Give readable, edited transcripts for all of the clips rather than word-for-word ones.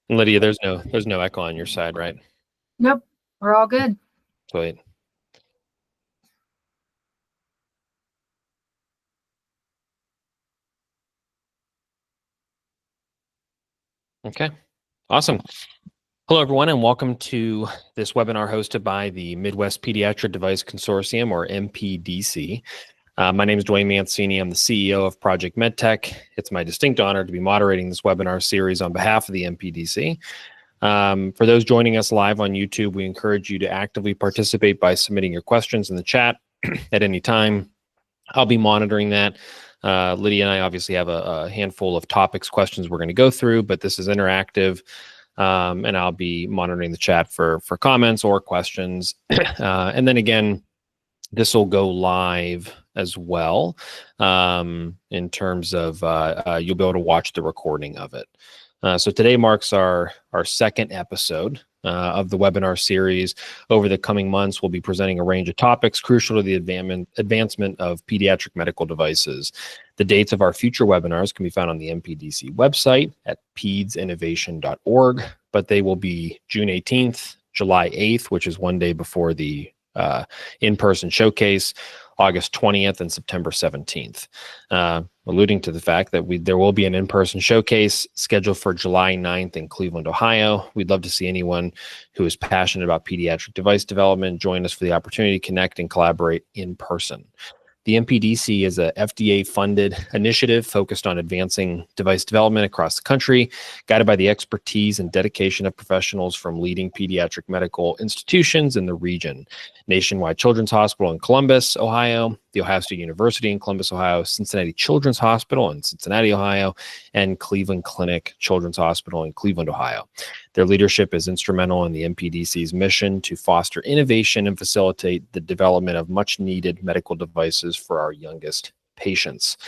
Lydia, there's no echo on your side, right? Nope, we're all good. Sweet. Okay, awesome. Hello, everyone, and welcome to this webinar hosted by the Midwest Pediatric Device Consortium, or MPDC. My name is Dwayne Mancini. I'm the CEO of Project MedTech. It's my distinct honor to be moderating this webinar series on behalf of the MPDC. For those joining us live on YouTube, we encourage you to actively participate by submitting your questions in the chat at any time. I'll be monitoring that. Lydia and I obviously have a handful of topics, questions we're going to go through, but this is interactive, and I'll be monitoring the chat for comments or questions. And then again, this will go live as well, in terms of you'll be able to watch the recording of it. So today marks our second episode of the webinar series. Over the coming months, we'll be presenting a range of topics crucial to the advancement of pediatric medical devices. The dates of our future webinars can be found on the MPDC website at pedsinnovation.org, but they will be June 18th, July 8th, which is one day before the in-person showcase, August 20th, and September 17th, alluding to the fact that there will be an in-person showcase scheduled for July 9th in Cleveland, Ohio. We'd love to see anyone who is passionate about pediatric device development join us for the opportunity to connect and collaborate in person. The MPDC is a FDA-funded initiative focused on advancing device development across the country, guided by the expertise and dedication of professionals from leading pediatric medical institutions in the region: Nationwide Children's Hospital in Columbus, Ohio, The Ohio State University in Columbus, Ohio, Cincinnati Children's Hospital in Cincinnati, Ohio, and Cleveland Clinic Children's Hospital in Cleveland, Ohio. Their leadership is instrumental in the MPDC's mission to foster innovation and facilitate the development of much-needed medical devices for our youngest patients.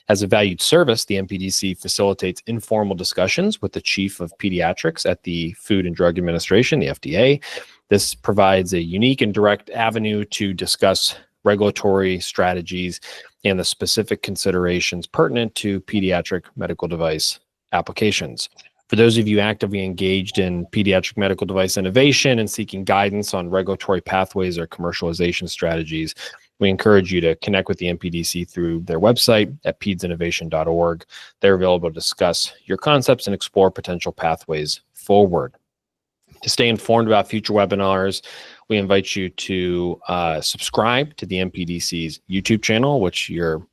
As a valued service, the MPDC facilitates informal discussions with the Chief of Pediatrics at the Food and Drug Administration, the FDA. This provides a unique and direct avenue to discuss regulatory strategies and the specific considerations pertinent to pediatric medical device applications. For those of you actively engaged in pediatric medical device innovation and seeking guidance on regulatory pathways or commercialization strategies, we encourage you to connect with the MPDC through their website at pedsinnovation.org. They're available to discuss your concepts and explore potential pathways forward. To stay informed about future webinars, we invite you to subscribe to the MPDC's YouTube channel, which you're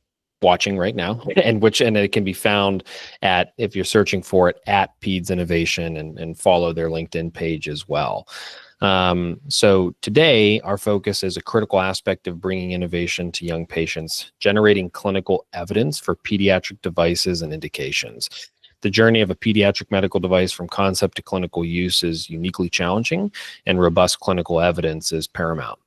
watching right now, and it can be found at, if you're searching for it, at Peds Innovation, and follow their LinkedIn page as well. So today, our focus is a critical aspect of bringing innovation to young patients, generating clinical evidence for pediatric devices and indications. The journey of a pediatric medical device from concept to clinical use is uniquely challenging, and robust clinical evidence is paramount.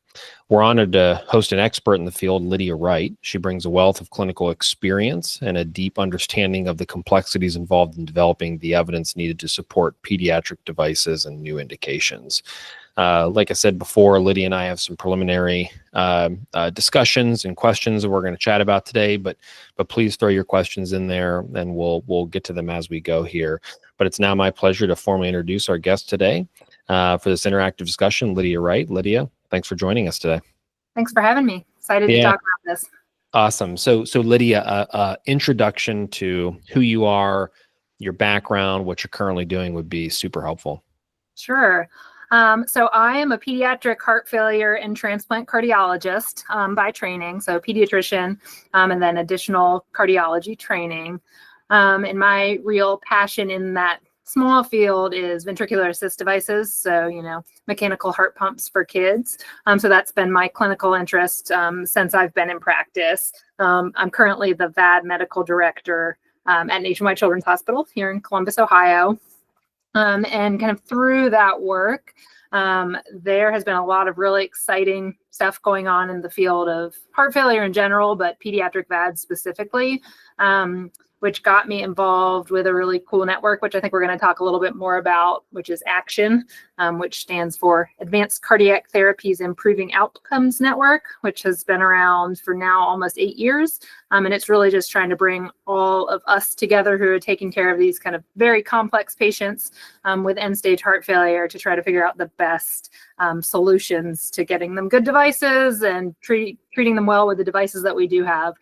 We're honored to host an expert in the field, Lydia Wright. She brings a wealth of clinical experience and a deep understanding of the complexities involved in developing the evidence needed to support pediatric devices and new indications. Like I said before, Lydia and I have some preliminary discussions and questions that we're going to chat about today, but please throw your questions in there and we'll get to them as we go here. But it's now my pleasure to formally introduce our guest today for this interactive discussion, Lydia Wright. Lydia, thanks for joining us today. Thanks for having me. Excited to talk about this. Awesome. So Lydia, introduction to who you are, your background, what you're currently doing would be super helpful. Sure. So I am a pediatric heart failure and transplant cardiologist by training, so pediatrician, and then additional cardiology training. And my real passion in that small field is ventricular assist devices, so, mechanical heart pumps for kids. So that's been my clinical interest since I've been in practice. I'm currently the VAD medical director at Nationwide Children's Hospital here in Columbus, Ohio. And kind of through that work, there has been a lot of really exciting stuff going on in the field of heart failure in general, but pediatric VAD specifically. which got me involved with a really cool network, which I think we're going to talk a little bit more about, which is ACTION, which stands for Advanced Cardiac Therapies Improving Outcomes Network, which has been around for now almost 8 years. And it's really just trying to bring all of us together who are taking care of these kind of very complex patients with end-stage heart failure to try to figure out the best solutions to getting them good devices and treating them well with the devices that we do have.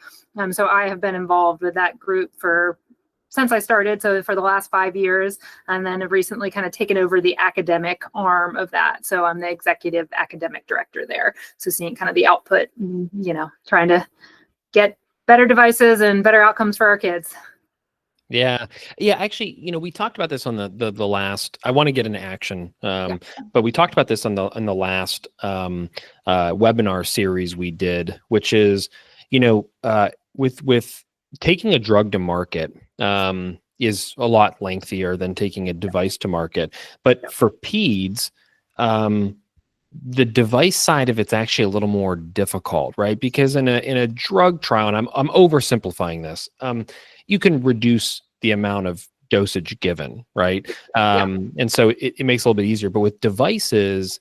So I have been involved with that group since I started, so for the last 5 years, and then have recently kind of taken over the academic arm of that. So I'm the executive academic director there. So seeing kind of the output, trying to get better devices and better outcomes for our kids. Yeah. Actually, we talked about this on the last. I want to get into ACTION, but we talked about this on the last webinar series we did, which is, with taking a drug to market is a lot lengthier than taking a device to market. But for peds, the device side of it's actually a little more difficult, right? Because in a drug trial, and I'm oversimplifying this, you can reduce the amount of dosage given, right? And so it makes it a little bit easier. But with devices,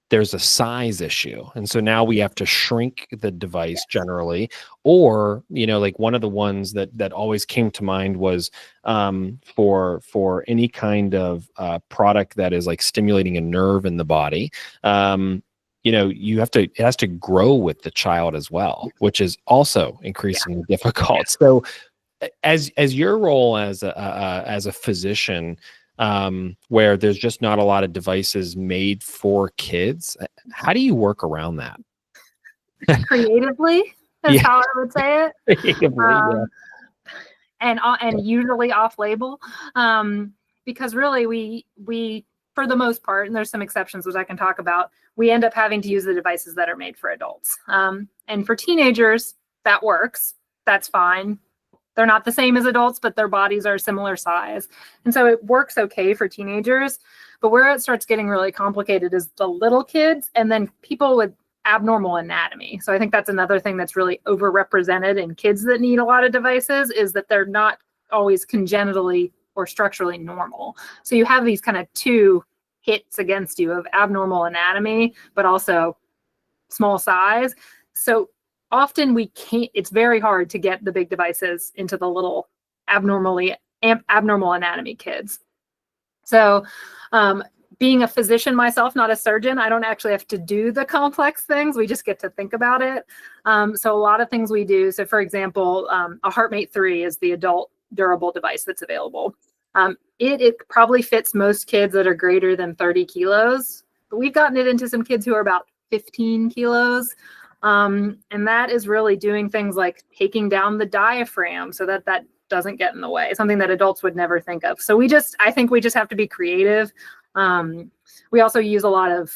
there's a size issue. And so now we have to shrink the device generally, or, like one of the ones that always came to mind was for any kind of product that is like stimulating a nerve in the body, it has to grow with the child as well, which is also increasingly difficult. So as your role as a physician, where there's just not a lot of devices made for kids, how do you work around that? Creatively, is how I would say it. Creatively, and usually off-label, because really we for the most part, and there's some exceptions which I can talk about, we end up having to use the devices that are made for adults. And for teenagers, that works. That's fine. They're not the same as adults, but their bodies are a similar size. And so it works okay for teenagers. But where it starts getting really complicated is the little kids and then people with abnormal anatomy. So I think that's another thing that's really overrepresented in kids that need a lot of devices, is that they're not always congenitally or structurally normal. So you have these kind of two hits against you of abnormal anatomy, but also small size. So often it's very hard to get the big devices into the little abnormal anatomy kids. So being a physician myself, not a surgeon, I don't actually have to do the complex things. We just get to think about it. So a lot of things we do. So for example, a HeartMate 3 is the adult durable device that's available. It probably fits most kids that are greater than 30 kilos, but we've gotten it into some kids who are about 15 kilos. And that is really doing things like taking down the diaphragm so that doesn't get in the way, something that adults would never think of. So I think we just have to be creative. We also use a lot of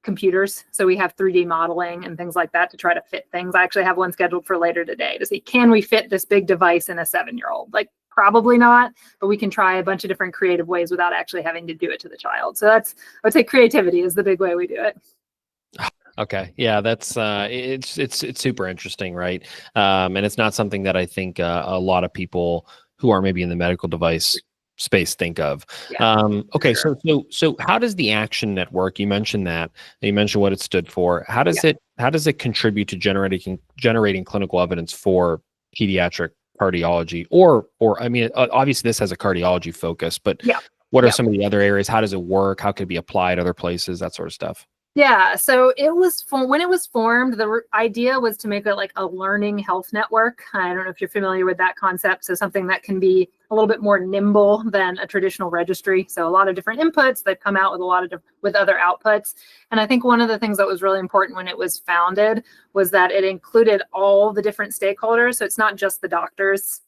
computers. So we have 3D modeling and things like that to try to fit things. I actually have one scheduled for later today to see, can we fit this big device in a 7-year-old? Like, probably not, but we can try a bunch of different creative ways without actually having to do it to the child. So I would say creativity is the big way we do it. Okay. Yeah, that's it's super interesting, right? And it's not something that I think a lot of people who are maybe in the medical device space think of. Okay, sure. So how does the ACTION network, you mentioned that, you mentioned what it stood for. How does it contribute to generating clinical evidence for pediatric cardiology, or I mean, obviously this has a cardiology focus, but what are some of the other areas? How does it work? How could it be applied other places, that sort of stuff? Yeah, so when it was formed, the idea was to make it like a learning health network. I don't know if you're familiar with that concept. So something that can be a little bit more nimble than a traditional registry. So a lot of different inputs that come out with a lot of with other outputs. And I think one of the things that was really important when it was founded was that it included all the different stakeholders. So it's not just the doctors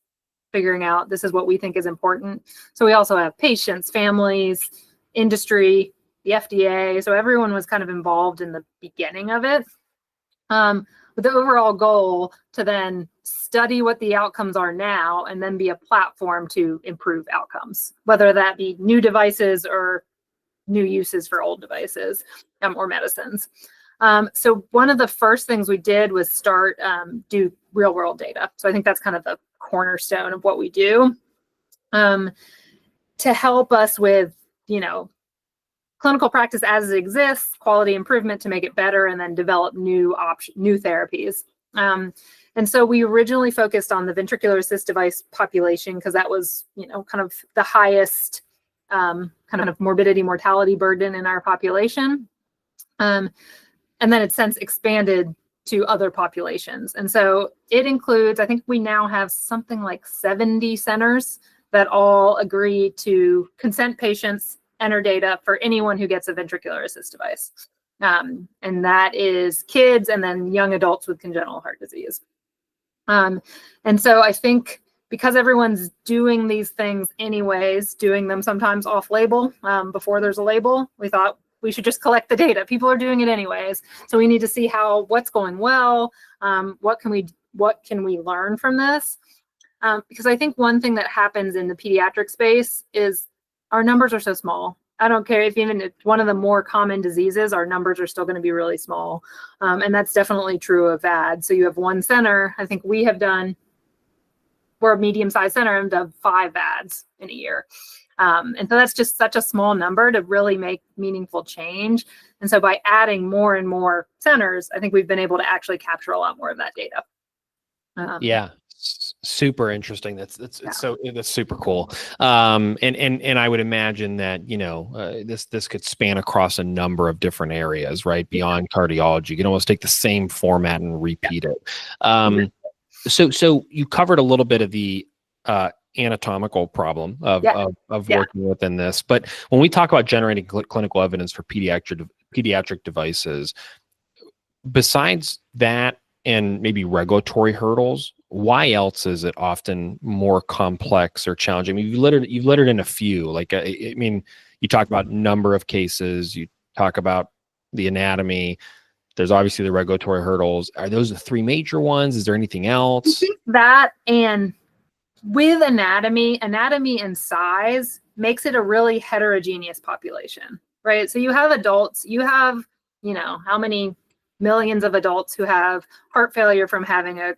figuring out this is what we think is important. So we also have patients, families, industry, the FDA. So everyone was kind of involved in the beginning of it, with the overall goal to then study what the outcomes are now and then be a platform to improve outcomes, whether that be new devices or new uses for old devices or medicines. So one of the first things we did was start do real world data. So I think that's kind of the cornerstone of what we do, to help us with, clinical practice as it exists, quality improvement to make it better, and then develop new therapies. And so we originally focused on the ventricular assist device population because that was, kind of the highest kind of morbidity mortality burden in our population. And then it's since expanded to other populations. And so it includes, I think we now have something like 70 centers that all agree to consent patients enter data for anyone who gets a ventricular assist device. And that is kids and then young adults with congenital heart disease. And so I think because everyone's doing these things anyways, doing them sometimes off-label before there's a label, we thought we should just collect the data. People are doing it anyways. So we need to see what's going well, what can we learn from this? Because I think one thing that happens in the pediatric space is our numbers are so small. I don't care if even it's one of the more common diseases, our numbers are still going to be really small. And that's definitely true of VAD. So you have one center. I think we're a medium-sized center and done 5 VADs in a year. And so that's just such a small number to really make meaningful change. And so by adding more and more centers, I think we've been able to actually capture a lot more of that data. Yeah. Super interesting. That's super cool. And I would imagine that, this could span across a number of different areas, right? Beyond cardiology. You can almost take the same format and repeat it. So you covered a little bit of the anatomical problem of working within this, but when we talk about generating clinical evidence for pediatric devices, besides that and maybe regulatory hurdles, why else is it often more complex or challenging? I mean, you've littered in a few. Like, I mean, you talk about number of cases, you talk about the anatomy. There's obviously the regulatory hurdles. Are those the 3 major ones? Is there anything else? That, and with anatomy and size makes it a really heterogeneous population, right? So you have adults, you have, how many millions of adults who have heart failure from having a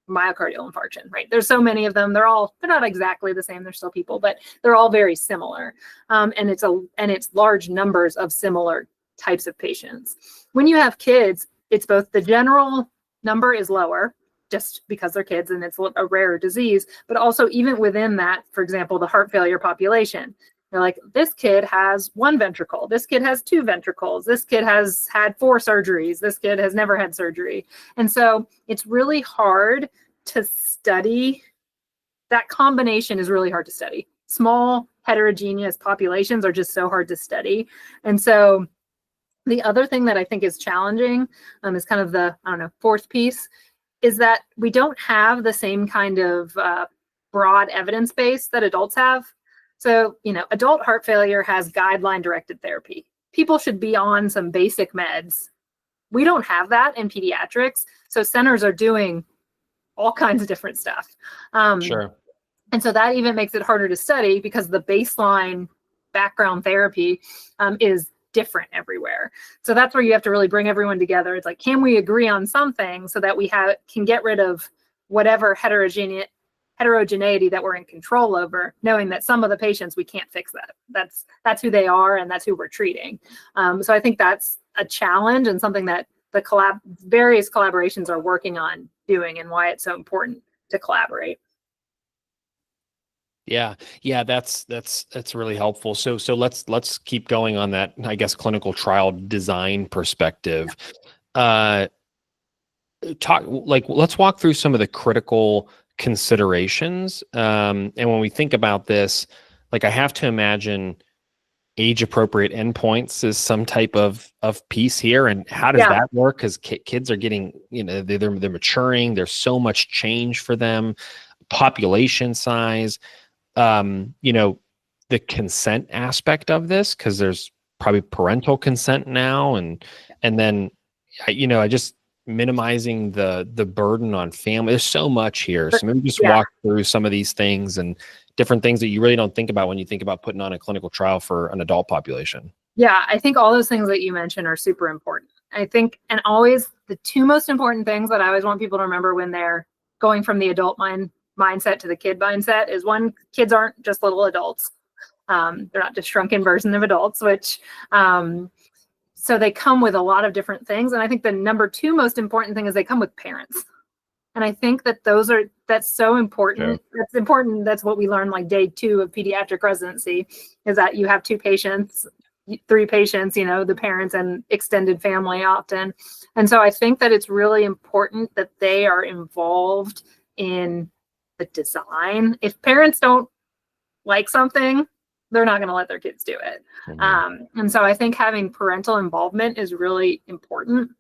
myocardial infarction, right? There's so many of them. They're not exactly the same. They're still people, but they're all very similar. And it's large numbers of similar types of patients. When you have kids, it's both the general number is lower just because they're kids and it's a rare disease, but also even within that, for example, the heart failure population, they're like, this kid has 1 ventricle, this kid has 2 ventricles, this kid has had 4 surgeries, this kid has never had surgery. And so it's really hard to study. That combination is really hard to study. Small heterogeneous populations are just so hard to study. And so the other thing that I think is challenging is kind of the, 4th piece, is that we don't have the same kind of broad evidence base that adults have. So, adult heart failure has guideline-directed therapy. People should be on some basic meds. We don't have that in pediatrics. So centers are doing all kinds of different stuff. Sure. And so that even makes it harder to study because the baseline background therapy is different everywhere. So that's where you have to really bring everyone together. It's like, can we agree on something so that we can get rid of whatever heterogeneity that we're in control over, knowing that some of the patients we can't fix that. That's who they are and that's who we're treating. So I think that's a challenge and something that the various collaborations are working on doing, and why it's so important to collaborate. Yeah, that's really helpful. So let's keep going on that, I guess, clinical trial design perspective. Let's walk through some of the critical considerations. And when we think about this, I have to imagine age-appropriate endpoints is some type of piece here. And how does that work? Because kids are getting, they're maturing. There's so much change for them. Population size. The consent aspect of this, because there's probably parental consent now, and then I just minimizing the burden on family. There's so much here. So maybe just walk through some of these things and different things that you really don't think about when you think about putting on a clinical trial for an adult population. Yeah, I think all those things that you mentioned are super important. I think, and always the 2 most important things that I always want people to remember when they're going from the adult mind mindset to the kid mindset is, one, kids aren't just little adults. They're not just shrunken version of adults, which, so they come with a lot of different things. And I think the number two most important thing is they come with parents. And I think that that's so important. Yeah. That's important. That's what we learned like day 2 of pediatric residency, is that you have 2 patients, 3 patients, you know, the parents and extended family often. And so I think that it's really important that they are involved in the design. If parents don't like something, they're not going to let their kids do it. Mm-hmm. And so I think having parental involvement is really important.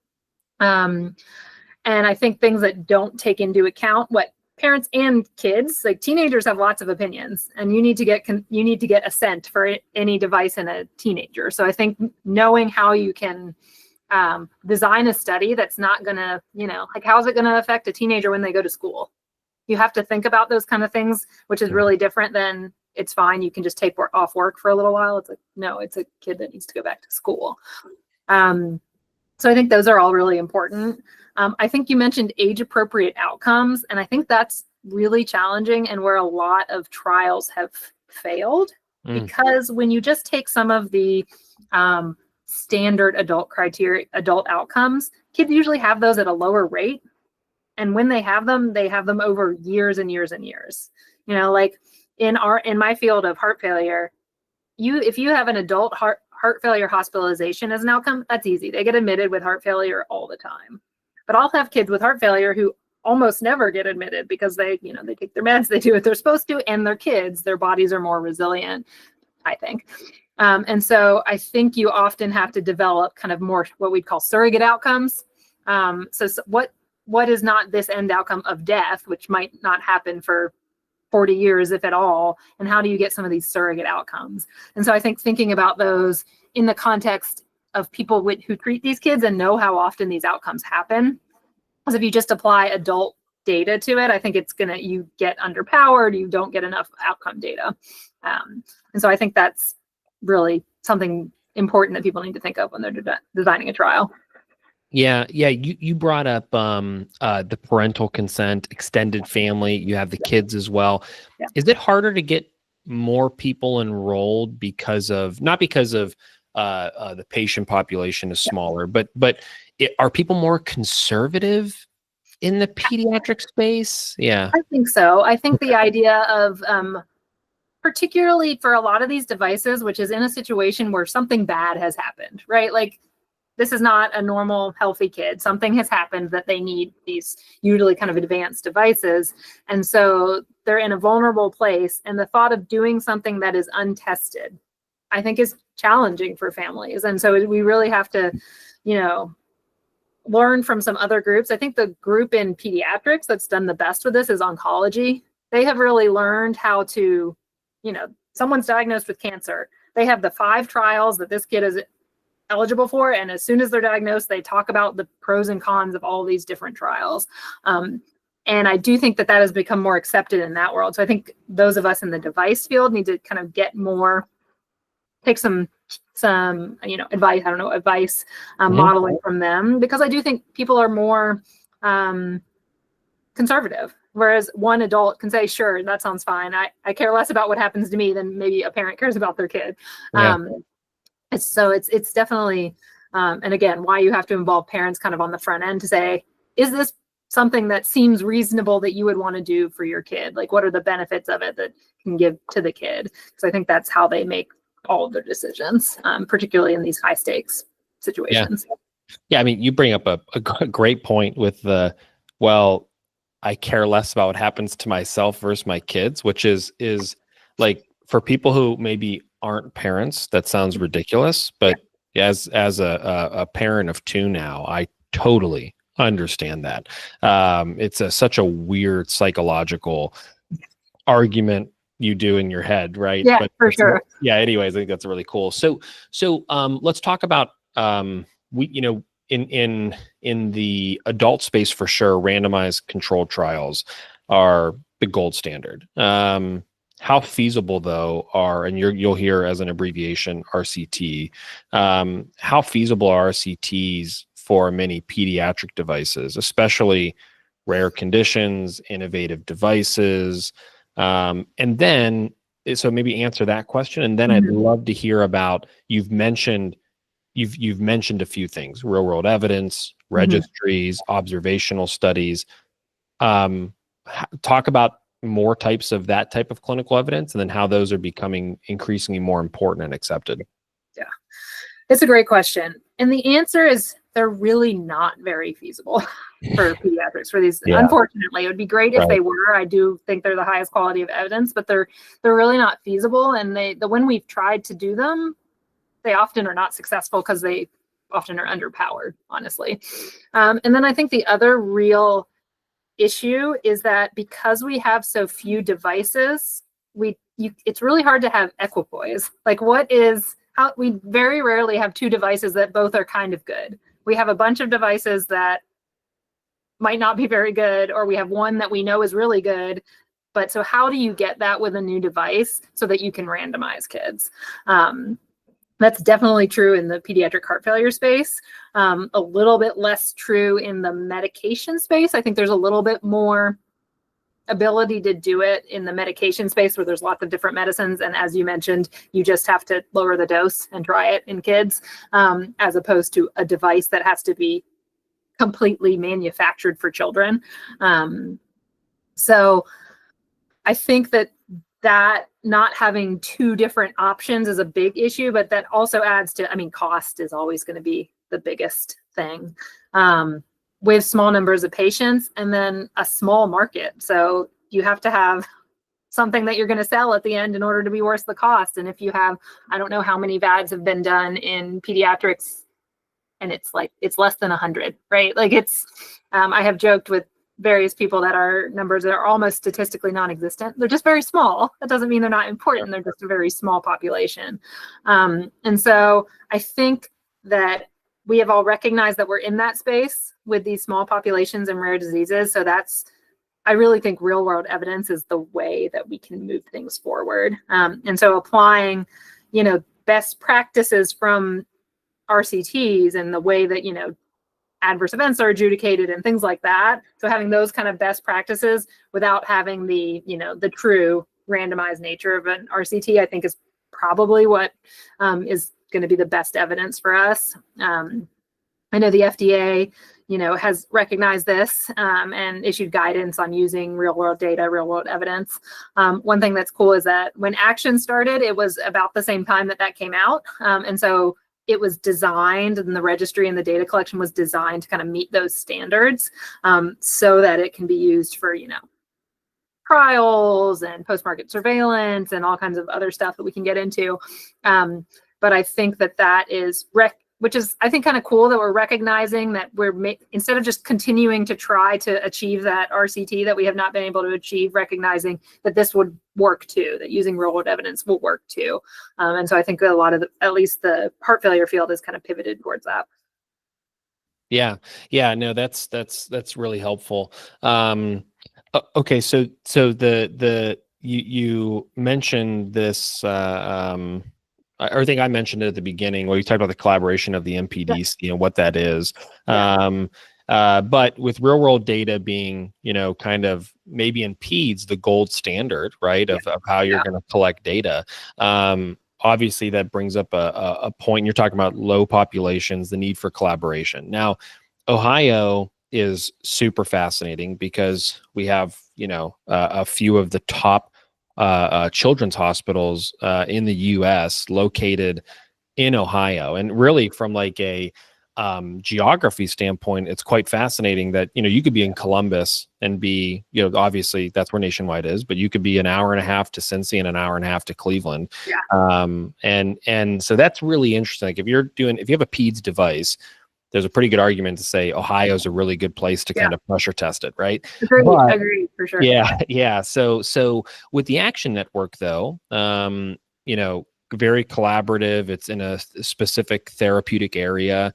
And I think things that don't take into account what parents and kids, like teenagers, have lots of opinions, and you need to get assent for any device in a teenager. So I think knowing how you can design a study that's not going to, you know, like, how is it going to affect a teenager when they go to school? You have to think about those kind of things, which is really different than, it's fine, you can just take off work for a little while. It's like, no, it's a kid that needs to go back to school. So I think those are all really important. I think you mentioned age-appropriate outcomes, and I think that's really challenging and where a lot of trials have failed, because when you just take some of the standard adult outcomes, kids usually have those at a lower rate. And when they have them over years and years and years. You know, like in my field of heart failure, if you have an adult heart failure hospitalization as an outcome, that's easy. They get admitted with heart failure all the time. But I'll have kids with heart failure who almost never get admitted because they take their meds, they do what they're supposed to, and they're kids. Their bodies are more resilient, I think. And so I think you often have to develop kind of more what we'd call surrogate outcomes. So what is not this end outcome of death, which might not happen for 40 years, if at all, and how do you get some of these surrogate outcomes? And so I think thinking about those in the context of people who treat these kids and know how often these outcomes happen, because if you just apply adult data to it, I think you get underpowered, you don't get enough outcome data. And so I think that's really something important that people need to think of when they're designing a trial. Yeah. You brought up the parental consent, extended family. You have the kids as well. Yeah. Is it harder to get more people enrolled not because of the patient population is smaller, but are people more conservative in the pediatric space? Yeah, I think so. I think the idea of particularly for a lot of these devices, which is in a situation where something bad has happened, right? Like, this is not a normal, healthy kid. Something has happened that they need these usually kind of advanced devices. And so they're in a vulnerable place. And the thought of doing something that is untested, I think, is challenging for families. And so we really have to, learn from some other groups. I think the group in pediatrics that's done the best with this is oncology. They have really learned how to, someone's diagnosed with cancer. They have the 5 trials that this kid is eligible for, and as soon as they're diagnosed, they talk about the pros and cons of all these different trials. And I do think that has become more accepted in that world. So I think those of us in the device field need to kind of take some advice, modeling from them, because I do think people are more conservative. Whereas one adult can say, sure, that sounds fine. I care less about what happens to me than maybe a parent cares about their kid. Yeah. It's definitely, and again, why you have to involve parents kind of on the front end to say, is this something that seems reasonable that you would want to do for your kid? Like, what are the benefits of it that can give to the kid? So I think that's how they make all of their decisions, particularly in these high stakes situations. Yeah. I mean, you bring up a great point with I care less about what happens to myself versus my kids, which is like, for people who maybe aren't parents, that sounds ridiculous, but as a parent of 2 now, I totally understand that. It's such a weird psychological argument you do in your head, right? Yeah, but for sure. Yeah. Anyways, I think that's really cool. So let's talk about in the adult space, for sure, randomized controlled trials are the gold standard. How feasible, though, and you'll hear as an abbreviation, RCT, how feasible are RCTs for many pediatric devices, especially rare conditions, innovative devices, and then so maybe answer that question, and then I'd love to hear about you've mentioned a few things: real world evidence, registries, observational studies. Talk about more types of that type of clinical evidence, and then how those are becoming increasingly more important and accepted. Yeah, it's a great question. And the answer is they're really not very feasible for pediatrics for these. Yeah. Unfortunately, it would be great if they were. I do think they're the highest quality of evidence, but they're really not feasible. And when we've tried to do them, they often are not successful because they often are underpowered, honestly. And then I think the other real issue is that because we have so few devices, it's really hard to have equipoise. Like we very rarely have two devices that both are kind of good. We have a bunch of devices that might not be very good, or we have one that we know is really good. But so how do you get that with a new device so that you can randomize kids? That's definitely true in the pediatric heart failure space. A little bit less true in the medication space. I think there's a little bit more ability to do it in the medication space where there's lots of different medicines. And as you mentioned, you just have to lower the dose and try it in kids, as opposed to a device that has to be completely manufactured for children. So I think that not having two different options is a big issue, but that also adds to, cost is always going to be the biggest thing. With small numbers of patients and then a small market. So you have to have something that you're going to sell at the end in order to be worth the cost. And if you have, I don't know how many VADs have been done in pediatrics, and it's less than 100, right? Like I have joked with various people that our numbers are almost statistically non-existent. They're just very small. That doesn't mean they're not important. They're just a very small population. And so I think that we have all recognized that we're in that space with these small populations and rare diseases. So I really think real world evidence is the way that we can move things forward. And so applying, best practices from RCTs and the way that, adverse events are adjudicated and things like that. So having those kind of best practices without having the true randomized nature of an RCT, I think is probably what is going to be the best evidence for us. I know the FDA, has recognized this and issued guidance on using real world data, real world evidence. One thing that's cool is that when ACTION started, it was about the same time that came out. And so it was designed, and the registry and the data collection was designed to kind of meet those standards, so that it can be used for, trials and post-market surveillance and all kinds of other stuff that we can get into. But I think that is which is, I think, kind of cool that we're recognizing that instead of just continuing to try to achieve that RCT that we have not been able to achieve, recognizing that this would work too, that using real world evidence will work too. And so I think a lot of at least the heart failure field is kind of pivoted towards that. Yeah. No, that's really helpful. Okay. So you mentioned this, I think I mentioned it at the beginning where you talked about the collaboration of the MPDC and what that is. But with real world data being, kind of maybe in PEDS, the gold standard, right, of how you're going to collect data. Obviously that brings up a point. You're talking about low populations, the need for collaboration. Now, Ohio is super fascinating because we have, a few of the top children's hospitals in the U.S. located in Ohio, and really from like a geography standpoint, it's quite fascinating that you could be in Columbus and be obviously that's where Nationwide is, but you could be an hour and a half to Cincy and an hour and a half to Cleveland. And so that's really interesting. Like if you have a PEDS device, there's a pretty good argument to say Ohio is a really good place to kind of pressure test it, right? Agreed, for sure. Yeah. So with the ACTION network, though, very collaborative. It's in a specific therapeutic area.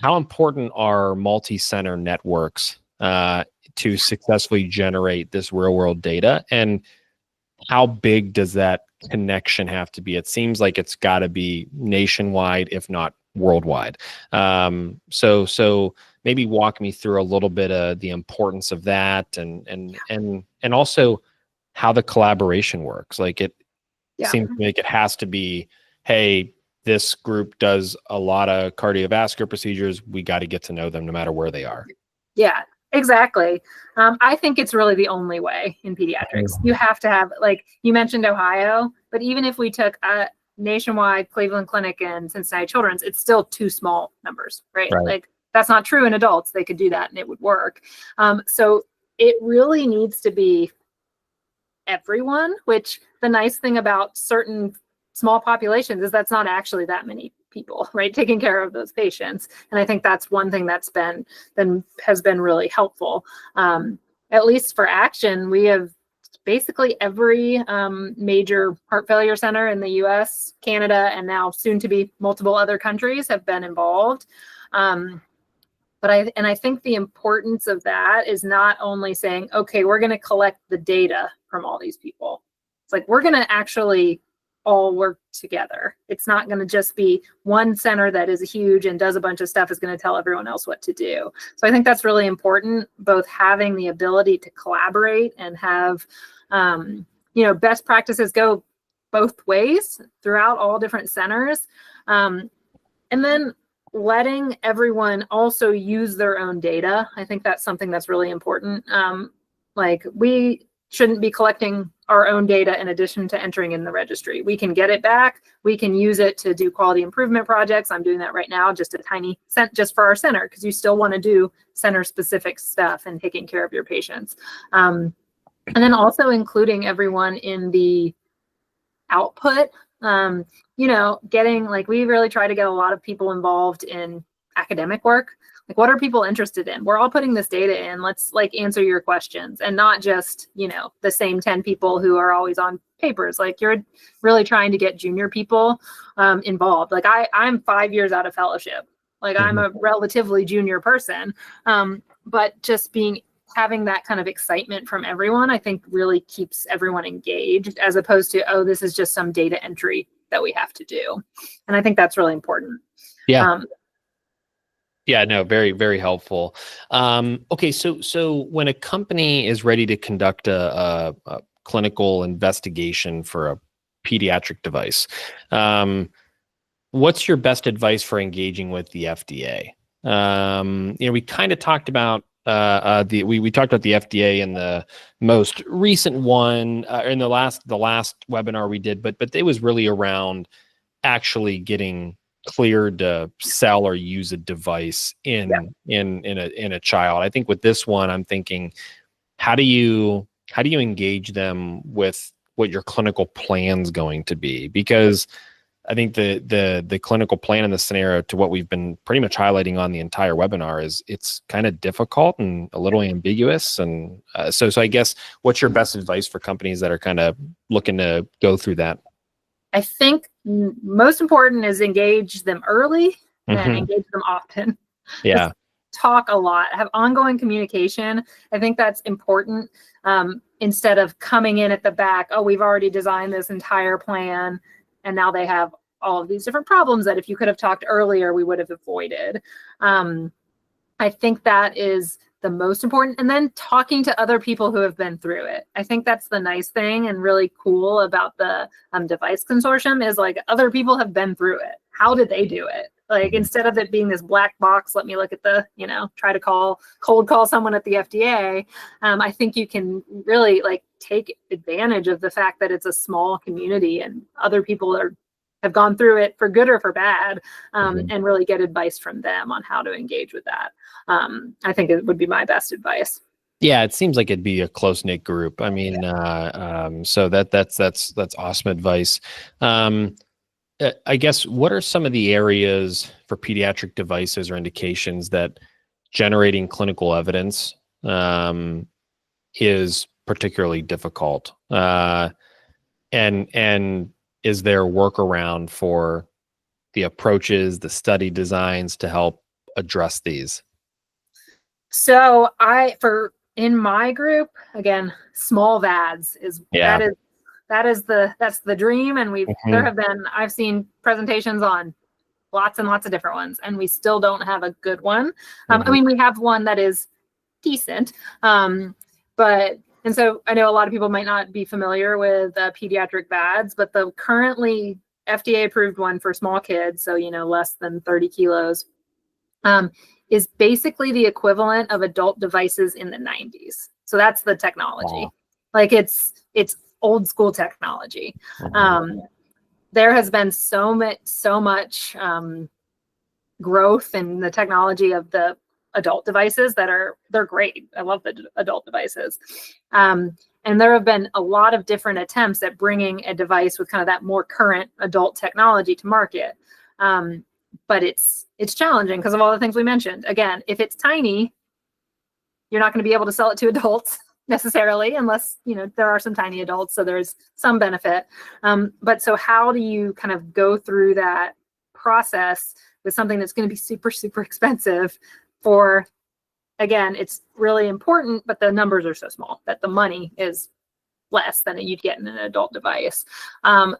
How important are multi-center networks to successfully generate this real-world data, and how big does that connection have to be? It seems like it's got to be nationwide, if not worldwide. So maybe walk me through a little bit of the importance of that and also how the collaboration works. Like it seems like it has to be, hey, this group does a lot of cardiovascular procedures. We got to get to know them no matter where they are. Yeah, exactly. I think it's really the only way in pediatrics. You have to have, like you mentioned Ohio, but even if we took a nationwide Cleveland Clinic and Cincinnati Children's, it's still too small numbers, right? Like that's not true in adults. They could do that and it would work. So it really needs to be everyone, which the nice thing about certain small populations is that's not actually that many people, right, taking care of those patients. And I think that's one thing that's has been really helpful. At least for ACTION, we have basically every major heart failure center in the US, Canada, and now soon to be multiple other countries have been involved. But I think the importance of that is not only saying, okay, we're going to collect the data from all these people. It's like, we're going to actually all work together. It's not going to just be one center that is huge and does a bunch of stuff is going to tell everyone else what to do. So I think that's really important, both having the ability to collaborate and have, best practices go both ways throughout all different centers. And then letting everyone also use their own data. I think that's something that's really important. Like we shouldn't be collecting our own data in addition to entering in the registry. We can get it back. We can use it to do quality improvement projects. I'm doing that right now, just a tiny cent just for our center, because you still want to do center specific stuff and taking care of your patients. And then also including everyone in the output. Getting, like, we really try to get a lot of people involved in academic work. Like, what are people interested in? We're all putting this data in. Let's like answer your questions, and not just, the same 10 people who are always on papers. Like, you're really trying to get junior people involved. Like I'm 5 years out of fellowship. Like I'm a relatively junior person. But just having that kind of excitement from everyone, I think really keeps everyone engaged, as opposed to, oh, this is just some data entry that we have to do. And I think that's really important. Yeah. Yeah, no, very, very helpful. Okay, so when a company is ready to conduct a clinical investigation for a pediatric device, what's your best advice for engaging with the FDA? We kind of talked about we talked about the FDA in the most recent one, in the last webinar we did, but it was really around actually getting cleared to sell or use a device in a child. I think with this one, I'm thinking, how do you engage them with what your clinical plan's going to be? Because I think the clinical plan in this scenario, to what we've been pretty much highlighting on the entire webinar, is it's kind of difficult and a little ambiguous. And so I guess, what's your best advice for companies that are kind of looking to go through that? I think most important is engage them early and engage them often. Yeah. Just talk a lot, have ongoing communication. I think that's important. Instead of coming in at the back, oh, we've already designed this entire plan, and now they have all of these different problems that if you could have talked earlier, we would have avoided. I think that is the most important. And then talking to other people who have been through it. I think that's the nice thing and really cool about the device consortium, is like, other people have been through it. How did they do it? Like, instead of it being this black box, let me look at the, try to cold call someone at the FDA. I think you can really take advantage of the fact that it's a small community and other people have gone through it for good or for bad, and really get advice from them on how to engage with that. I think it would be my best advice. Yeah, it seems like it'd be a close-knit group. I mean, so that's awesome advice. I guess, what are some of the areas for pediatric devices or indications that generating clinical evidence is particularly difficult? And is there a workaround for the approaches, the study designs to help address these? So in my group, again, small VADs that's the dream. And I've seen presentations on lots and lots of different ones, and we still don't have a good one. I mean, we have one that is decent, and so I know a lot of people might not be familiar with pediatric VADs, but the currently FDA approved one for small kids, so less than 30 kilos, is basically the equivalent of adult devices in the 90s. So that's the technology. Wow. Like it's old school technology. There has been so much growth in the technology of the adult devices they're great. I love the adult devices. And there have been a lot of different attempts at bringing a device with kind of that more current adult technology to market. But it's challenging because of all the things we mentioned. Again, if it's tiny, you're not going to be able to sell it to adults necessarily, unless, there are some tiny adults. So there's some benefit. But so how do you kind of go through that process with something that's going to be super, super expensive for, again, it's really important, but the numbers are so small that the money is less than you'd get in an adult device.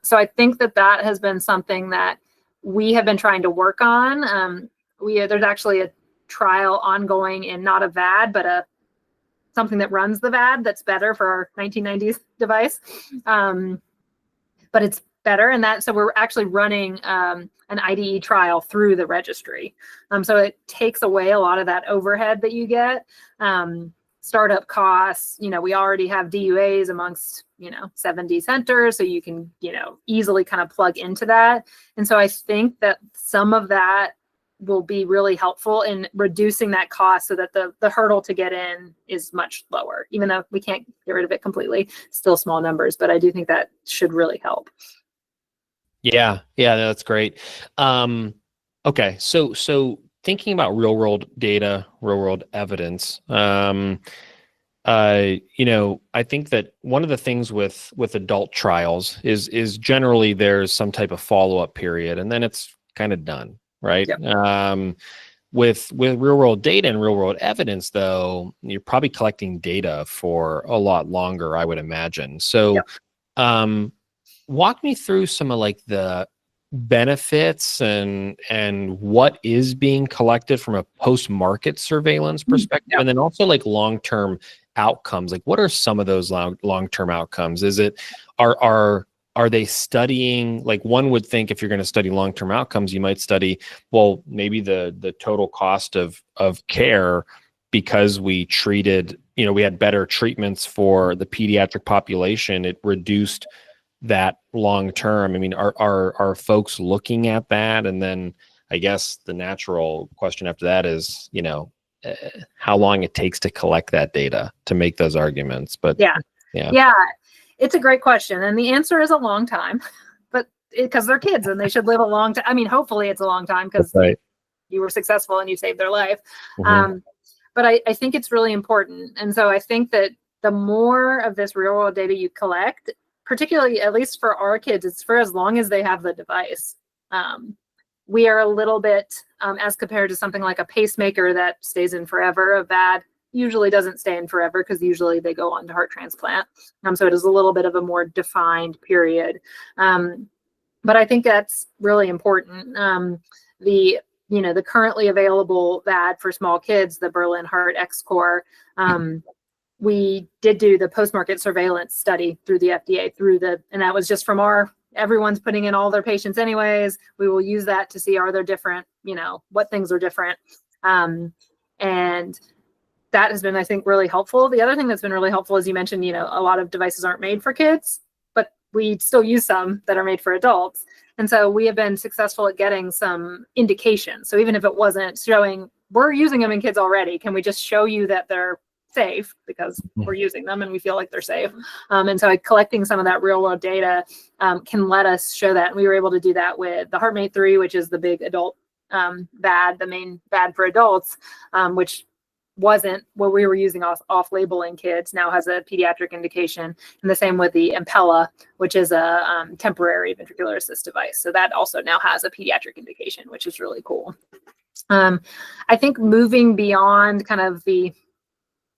So I think that has been something that we have been trying to work on. There's actually a trial ongoing in not a VAD, but something that runs the VAD that's better for our 1990s device. But it's better, and so we're actually running an IDE trial through the registry. So it takes away a lot of that overhead that you get, startup costs. We already have DUAs amongst 70 centers, so you can easily kind of plug into that. And so I think that some of that will be really helpful in reducing that cost, so that the hurdle to get in is much lower, even though we can't get rid of it completely. Still small numbers, but I do think that should really help. Yeah, that's great. Okay, so thinking about real world data, real world evidence, I think that one of the things with adult trials is generally there's some type of follow-up period, and then it's kind of done, right? Yep. With real world data and real world evidence, though, you're probably collecting data for a lot longer, I would imagine. So, yep. Walk me through some of like the benefits and what is being collected from a post-market surveillance perspective, yep. And then also like long-term outcomes. Like, what are some of those long-term outcomes? Is it are they studying, like, one would think if you're going to study long-term outcomes, you might study, well, maybe the total cost of care, because we treated, we had better treatments for the pediatric population, it reduced that long term. I mean, are folks looking at that? And then I guess the natural question after that is, how long it takes to collect that data to make those arguments. But yeah, it's a great question, and the answer is a long time, but because they're kids and they should live a long time. I mean, hopefully it's a long time because you were successful and you saved their life. Mm-hmm. But I think it's really important, and so I think that the more of this real world data you collect, particularly, at least for our kids, it's for as long as they have the device. We are a little bit, as compared to something like a pacemaker that stays in forever, a VAD usually doesn't stay in forever because usually they go on to heart transplant. So it is a little bit of a more defined period. But I think that's really important. The currently available VAD for small kids, the Berlin Heart X-Core, we did do the post-market surveillance study through the FDA, and that was just from everyone's putting in all their patients anyways. We will use that to see, are there different, what things are different. And that has been, I think, really helpful. The other thing that's been really helpful, as you mentioned, a lot of devices aren't made for kids, but we still use some that are made for adults. And so we have been successful at getting some indication. So even if it wasn't showing, we're using them in kids already, can we just show you that they're safe because we're using them and we feel like they're safe. And so collecting some of that real world data can let us show that. And we were able to do that with the HeartMate 3, which is the big adult VAD, the main VAD for adults, which wasn't what we were using off-label in kids, now has a pediatric indication. And the same with the Impella, which is a temporary ventricular assist device. So that also now has a pediatric indication, which is really cool. I think moving beyond kind of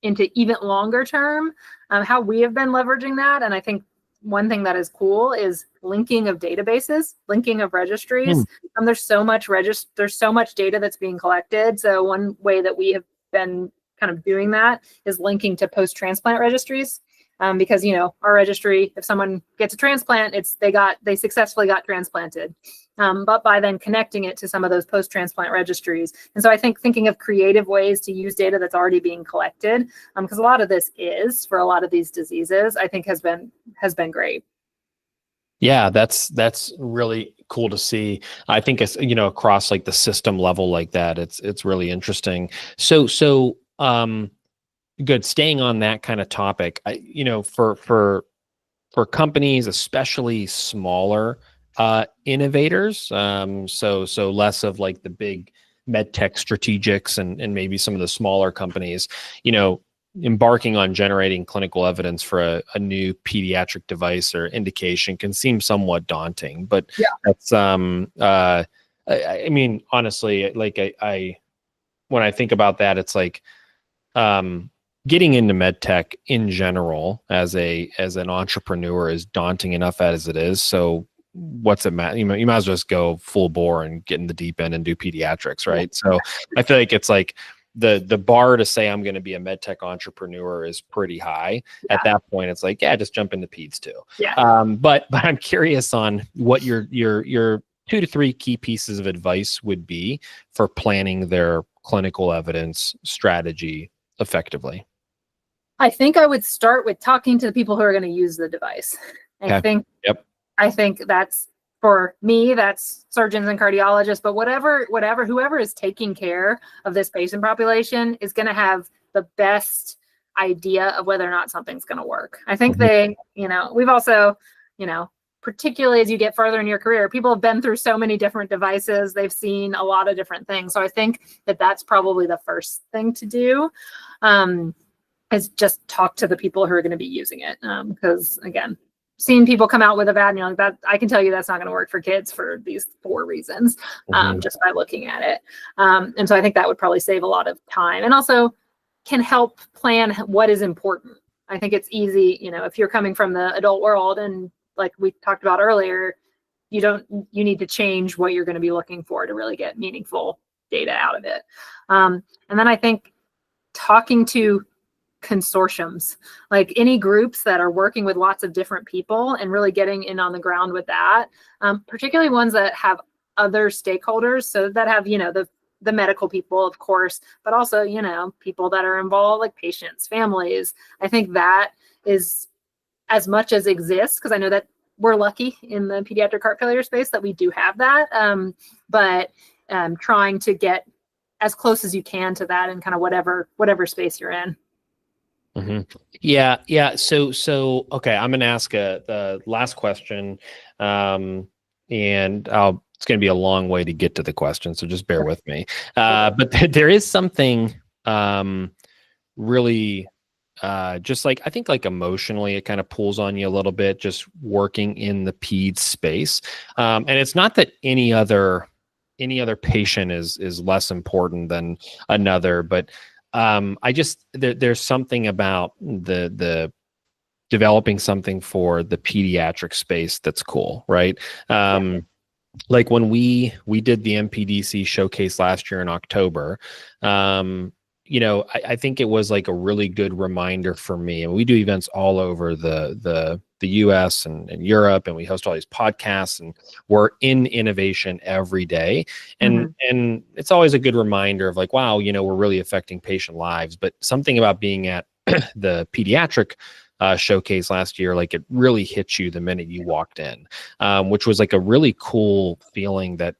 into even longer term, how we have been leveraging that. And I think one thing that is cool is linking of databases, linking of registries. There's so much data that's being collected. So one way that we have been kind of doing that is linking to post-transplant registries. Because, you know, our registry, if someone gets a transplant, they successfully got transplanted. But by then connecting it to some of those post-transplant registries. And so I think thinking of creative ways to use data that's already being collected, because a lot of this is for a lot of these diseases, I think has been great. Yeah, that's really cool to see. I think it's, you know, across like the system level like that, it's really interesting. So good. Staying on that kind of topic, you know, for companies, especially smaller innovators, so less of like the big med tech strategics and maybe some of the smaller companies, you know, embarking on generating clinical evidence for a new pediatric device or indication can seem somewhat daunting. But Yeah. that's I mean, honestly, like I when I think about that, it's like getting into med tech in general as an entrepreneur is daunting enough as it is. So what's it matter? You might as well just go full bore and get in the deep end and do pediatrics, right? So I feel like it's like the bar to say I'm going to be a med tech entrepreneur is pretty high. At that point, it's like, yeah, just jump into peds too. But I'm curious on what your 2 to 3 key pieces of advice would be for planning their clinical evidence strategy effectively. I think I would start with talking to the people who are going to use the device. I think that's, for me, that's surgeons and cardiologists, but whoever is taking care of this patient population is going to have the best idea of whether or not something's going to work. I think we've also, you know, particularly as you get further in your career, people have been through so many different devices. They've seen a lot of different things. So I think that that's probably the first thing to do. Is just talk to the people who are going to be using it. Because again, seeing people come out with a VAD, you know, that I can tell you that's not going to work for kids for these 4 reasons, just by looking at it. And so I think that would probably save a lot of time and also can help plan what is important. I think it's easy, you know, if you're coming from the adult world and like we talked about earlier, you need to change what you're going to be looking for to really get meaningful data out of it. And then I think talking to consortiums, like any groups that are working with lots of different people and really getting in on the ground with that, particularly ones that have other stakeholders, so that have, you know, the medical people, of course, but also, you know, people that are involved, like patients, families. I think that is as much as exists, because I know that we're lucky in the pediatric heart failure space that we do have that, but trying to get as close as you can to that in kind of whatever space you're in. Yeah. So okay, I'm gonna ask the last question, and it's gonna be a long way to get to the question, so just bear with me. But there is something really just like, I think like emotionally, it kind of pulls on you a little bit, just working in the peds space. And it's not that any other patient is less important than another, but there's something about the developing something for the pediatric space that's cool, right? Like when we did the MPDC showcase last year in October, you know, I think it was like a really good reminder for me. And we do events all over the US and Europe, and we host all these podcasts, and we're in innovation every day. And it's always a good reminder of like, wow, you know, we're really affecting patient lives. But something about being at the pediatric showcase last year, like it really hit you the minute you walked in, which was like a really cool feeling that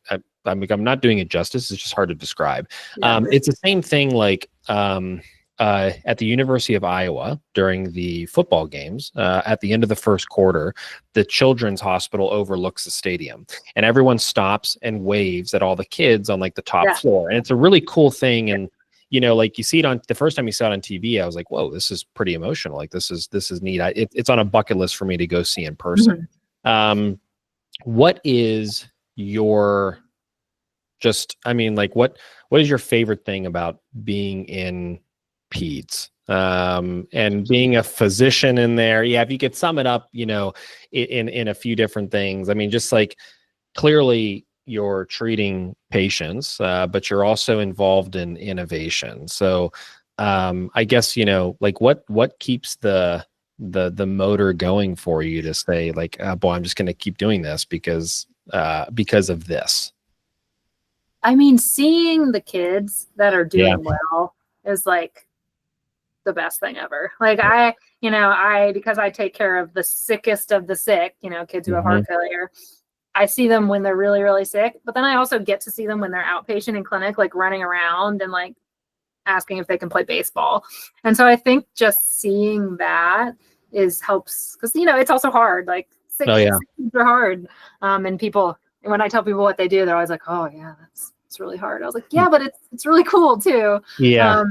I'm not doing it justice. It's just hard to describe. It's the same thing like at the University of Iowa during the football games, at the end of the first quarter, the children's hospital overlooks the stadium, and everyone stops and waves at all the kids on like the top floor. And it's a really cool thing. And, you know, like you see it on the first time you saw it on TV, I was like, whoa, this is pretty emotional. Like this is neat. It's on a bucket list for me to go see in person. What is your what is your favorite thing about being in peds? And being a physician in there, yeah, if you could sum it up, in a few different things. I mean, just like clearly you're treating patients, but you're also involved in innovation. So I guess, like what keeps the motor going for you to say like, boy, I'm just going to keep doing this because of this. I mean, seeing the kids that are Yeah. doing well is like the best thing ever. Like because I take care of the sickest of the sick, kids who have Mhm. heart failure. I see them when they're really, really sick, but then I also get to see them when they're outpatient in clinic, like running around and like asking if they can play baseball. And so I think just seeing that helps because it's also hard. Like Oh yeah. sick kids are hard. And when I tell people what they do, they're always like, "Oh yeah, it's really hard." I was like, "Yeah, but it's really cool too." Yeah.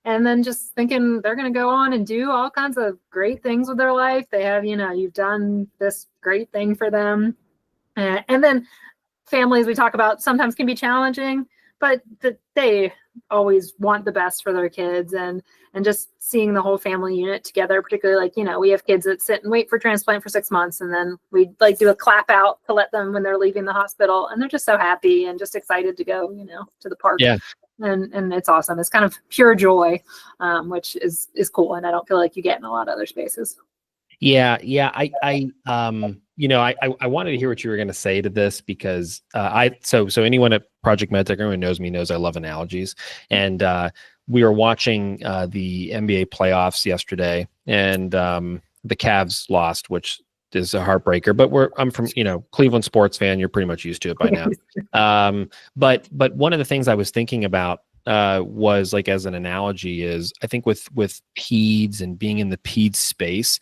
And then just thinking they're going to go on and do all kinds of great things with their life. They have, you've done this great thing for them. And then families we talk about sometimes can be challenging, but they always want the best for their kids, and just seeing the whole family unit together, particularly like, we have kids that sit and wait for transplant for 6 months, and then we like do a clap out to let them when they're leaving the hospital, and they're just so happy and just excited to go, to the park. Yeah. And it's awesome. It's kind of pure joy, which is cool, and I don't feel like you get in a lot of other spaces. Yeah, yeah. I wanted to hear what you were going to say to this because so anyone at Project MedTech, everyone knows me, knows I love analogies, and we were watching the NBA playoffs yesterday, and the Cavs lost, which is a heartbreaker. But I'm from Cleveland sports fan. You're pretty much used to it by now. But one of the things I was thinking about was like as an analogy is I think with peds and being in the peds space.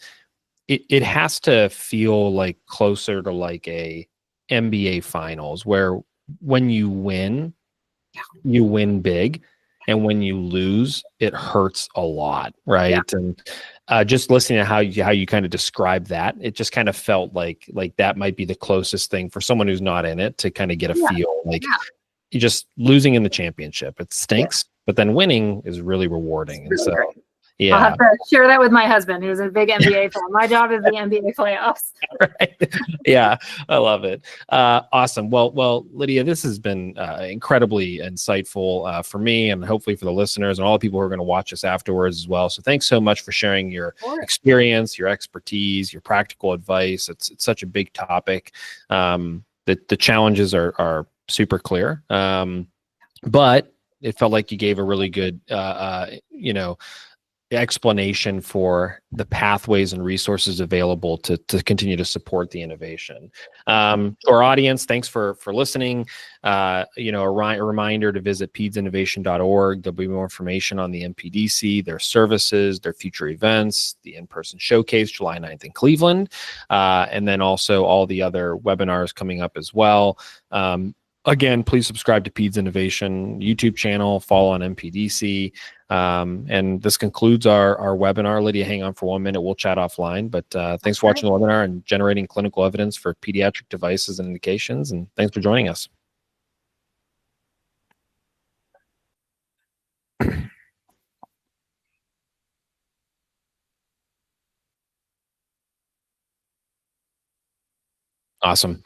It has to feel like closer to like a NBA finals where when you win big, and when you lose, it hurts a lot, right? Yeah. And just listening to how you kind of describe that, it just kind of felt like that might be the closest thing for someone who's not in it to kind of get a Yeah. feel like Yeah. you just losing in the championship. It Yeah. stinks, but then winning is really rewarding. It's really great. Yeah. I'll have to share that with my husband, who's a big NBA fan. My job is the NBA playoffs. Right. Yeah, I love it. Awesome. Well, Lydia, this has been incredibly insightful for me, and hopefully for the listeners and all the people who are going to watch us afterwards as well. So thanks so much for sharing your experience, your expertise, your practical advice. It's such a big topic. The challenges are super clear, but it felt like you gave a really good, explanation for the pathways and resources available to continue to support the innovation. To our audience, thanks for listening. A reminder to visit pedsinnovation.org. There'll be more information on the MPDC, their services, their future events, the in-person showcase July 9th in Cleveland, and then also all the other webinars coming up as well. Again, please subscribe to Peds Innovation YouTube channel, follow on MPDC. And this concludes our webinar. Lydia, hang on for 1 minute. We'll chat offline. But thanks for watching the webinar and generating clinical evidence for pediatric devices and indications. And thanks for joining us. Awesome.